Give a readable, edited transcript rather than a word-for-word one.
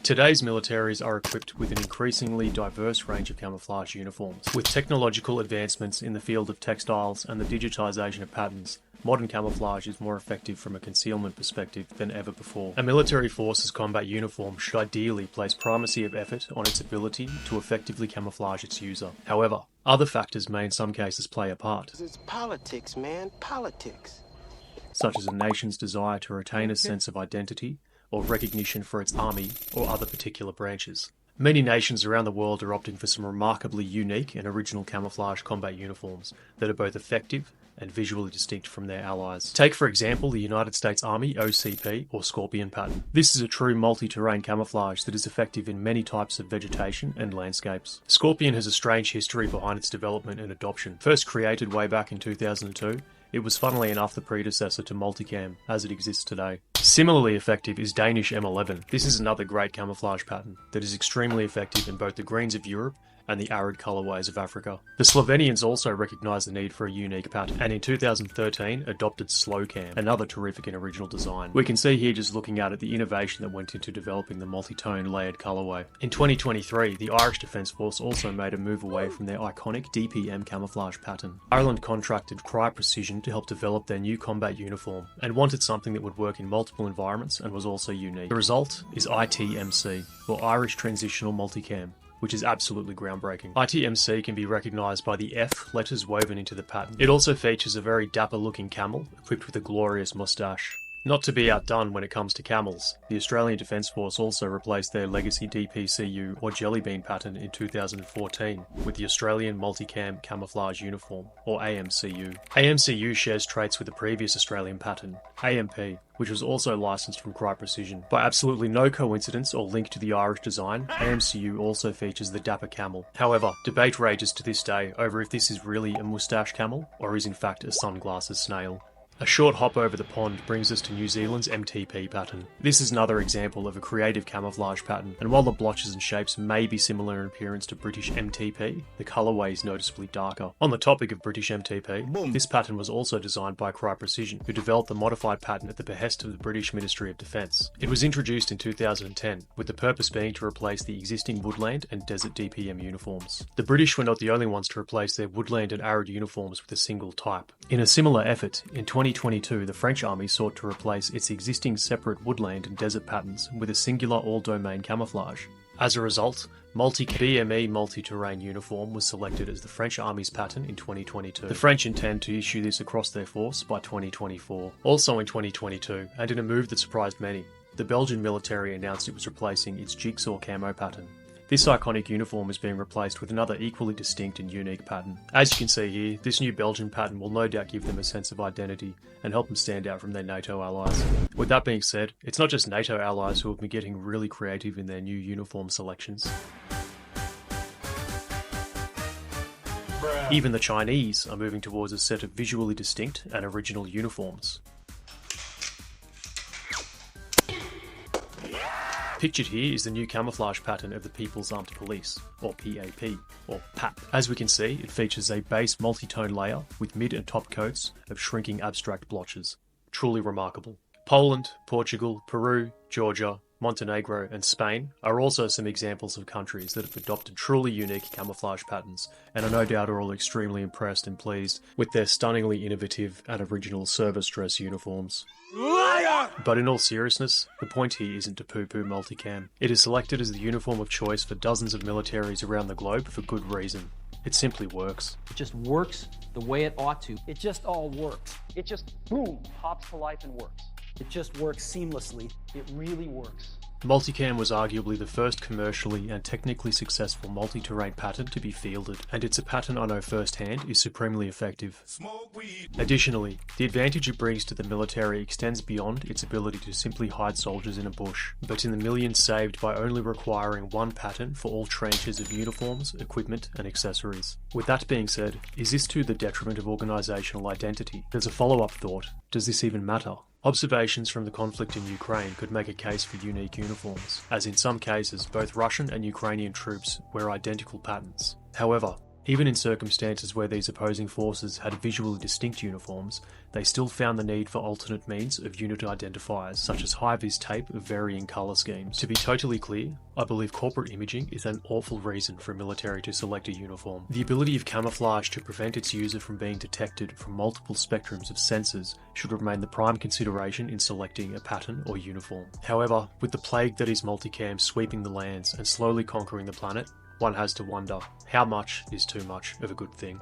Today's militaries are equipped with an increasingly diverse range of camouflage uniforms. With technological advancements in the field of textiles and the digitisation of patterns, modern camouflage is more effective from a concealment perspective than ever before. A military force's combat uniform should ideally place primacy of effort on its ability to effectively camouflage its user. However, other factors may in some cases play a part. It's politics, man, politics. Such as a nation's desire to retain a sense of identity or recognition for its army or other particular branches. Many nations around the world are opting for some remarkably unique and original camouflage combat uniforms that are both effective and visually distinct from their allies. Take for example the United States Army OCP or Scorpion pattern. This is a true multi-terrain camouflage that is effective in many types of vegetation and landscapes. Scorpion has a strange history behind its development and adoption. First created way back in 2002, it was funnily enough the predecessor to Multicam as it exists today. Similarly effective is Danish M11. This is another great camouflage pattern that is extremely effective in both the greens of Europe and the arid colourways of Africa. The Slovenians also recognised the need for a unique pattern, and in 2013 adopted Slowcam, another terrific and original design. We can see here just looking at the innovation that went into developing the multi-tone layered colourway. In 2023, the Irish Defence Force also made a move away from their iconic DPM camouflage pattern. Ireland contracted Crye Precision to help develop their new combat uniform, and wanted something that would work in multiple environments and was also unique. The result is ITMC, or Irish Transitional Multicam, which is absolutely groundbreaking. ITMC can be recognised by the F letters woven into the pattern. It also features a very dapper looking camel equipped with a glorious moustache. Not to be outdone when it comes to camels, the Australian Defence Force also replaced their legacy DPCU or Jellybean pattern in 2014 with the Australian Multicam Camouflage Uniform, or AMCU. AMCU shares traits with the previous Australian pattern, AMP, which was also licensed from Crye Precision. By absolutely no coincidence or link to the Irish design, AMCU also features the dapper camel. However, debate rages to this day over if this is really a moustache camel or is in fact a sunglasses snail. A short hop over the pond brings us to New Zealand's MTP pattern. This is another example of a creative camouflage pattern, and while the blotches and shapes may be similar in appearance to British MTP, the colourway is noticeably darker. On the topic of British MTP, this pattern was also designed by Crye Precision, who developed the modified pattern at the behest of the British Ministry of Defence. It was introduced in 2010, with the purpose being to replace the existing woodland and desert DPM uniforms. The British were not the only ones to replace their woodland and arid uniforms with a single type. In a similar effort, in 2022, the French army sought to replace its existing separate woodland and desert patterns with a singular all-domain camouflage. As a result, BME multi-terrain uniform was selected as the French army's pattern in 2022. The French intend to issue this across their force by 2024. Also in 2022, and in a move that surprised many, the Belgian military announced it was replacing its jigsaw camo pattern. This iconic uniform is being replaced with another equally distinct and unique pattern. As you can see here, this new Belgian pattern will no doubt give them a sense of identity and help them stand out from their NATO allies. With that being said, it's not just NATO allies who have been getting really creative in their new uniform selections. Even the Chinese are moving towards a set of visually distinct and original uniforms. Pictured here is the new camouflage pattern of the People's Armed Police, or PAP, or PAP. As we can see, it features a base multi-tone layer with mid and top coats of shrinking abstract blotches. Truly remarkable. Poland, Portugal, Peru, Georgia, Montenegro and Spain are also some examples of countries that have adopted truly unique camouflage patterns, and I no doubt are all extremely impressed and pleased with their stunningly innovative and original service dress uniforms. Liar! But in all seriousness, the point here isn't to poo-poo multicam. It is selected as the uniform of choice for dozens of militaries around the globe for good reason. It simply works. It just works the way it ought to. It just all works. It just, boom, pops to life and works. It just works seamlessly. It really works. Multicam was arguably the first commercially and technically successful multi-terrain pattern to be fielded, and it's a pattern I know firsthand is supremely effective. Additionally, the advantage it brings to the military extends beyond its ability to simply hide soldiers in a bush, but in the millions saved by only requiring one pattern for all tranches of uniforms, equipment and accessories. With that being said, is this to the detriment of organisational identity? There's a follow-up thought: does this even matter? Observations from the conflict in Ukraine could make a case for unique uniforms, as in some cases both Russian and Ukrainian troops wear identical patterns. However, Even in circumstances where these opposing forces had visually distinct uniforms, they still found the need for alternate means of unit identifiers, such as high-vis tape of varying colour schemes. To be totally clear, I believe corporate imaging is an awful reason for a military to select a uniform. The ability of camouflage to prevent its user from being detected from multiple spectrums of sensors should remain the prime consideration in selecting a pattern or uniform. However, with the plague that is multicam sweeping the lands and slowly conquering the planet, one has to wonder, how much is too much of a good thing?